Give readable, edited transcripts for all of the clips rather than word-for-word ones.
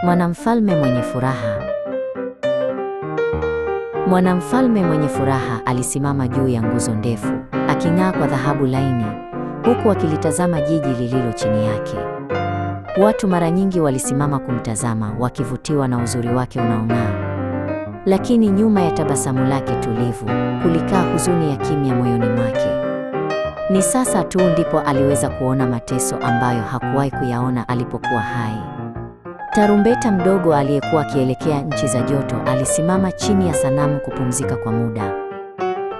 Mwanamfalme mwenye furaha. Mwanamfalme mwenye furaha alisimama juu ya nguzo ndefu, aking'aa kwa dhahabu laini, huku akilitazama jiji lililo chini yake. Watu mara nyingi walisimama kumtazama, wakivutiwa na uzuri wake unaong'aa. Lakini nyuma ya tabasamu lake tulivu, kulikaa huzuni ya kimya moyoni mwake. Ni sasa tu ndipo aliweza kuona mateso ambayo hakuwahi kuyaona alipokuwa hai. Tarumbeta mdogo aliyekuwa akielekea nchi za joto alisimama chini ya sanamu kupumzika kwa muda.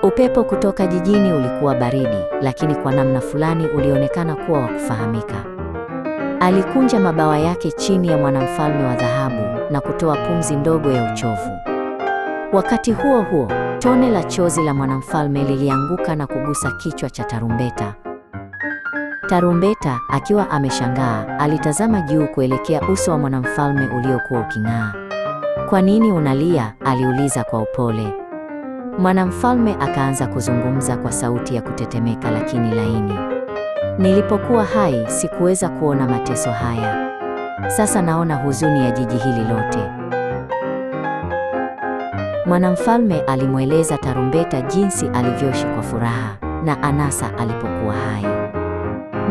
Upepo kutoka jijini ulikuwa baridi, lakini kwa namna fulani ulionekana kuwa wa kufahamika. Alikunja mabawa yake chini ya mwanamfalme wa dhahabu na kutoa pumzi ndogo ya uchovu. Wakati huo huo, tone la chozi la mwanamfalme lilianguka na kugusa kichwa cha tarumbeta. Tarumbeta, akiwa ameshangaa, alitazama juu kuelekea uso wa mwanamfalme uliokuwa uking'aa. "Kwa nini unalia?" aliuliza kwa upole. Mwanamfalme akaanza kuzungumza kwa sauti ya kutetemeka lakini laini. "Nilipokuwa hai, sikuweza kuona mateso haya. Sasa naona huzuni ya jiji hili lote." Mwanamfalme alimweleza tarumbeta jinsi alivyoishi kwa furaha na anasa alipokuwa hai.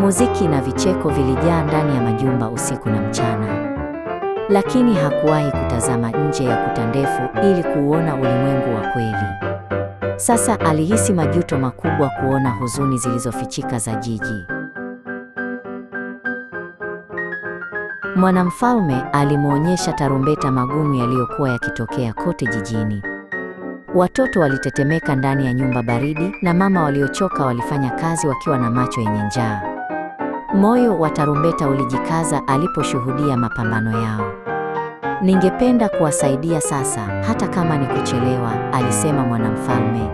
Muziki na vicheko vilijaa ndani ya majumba usiku na mchana. Lakini hakuwahi kutazama nje ya kuta ndefu ili kuuona ulimwengu wa kweli. Sasa alihisi majuto makubwa kuona huzuni zilizofichika za jiji. Mwanamfalme alimwonyesha tarumbeta magumu yaliyokuwa yakitokea kote jijini. Watoto walitetemeka ndani ya nyumba baridi na mama waliochoka walifanya kazi wakiwa na macho yenye njaa. Moyo wa tarumbeta ulijikaza aliposhuhudia mapambano yao. "Ningependa kuwasaidia sasa, hata kama ni kuchelewa," alisema mwanamfalme.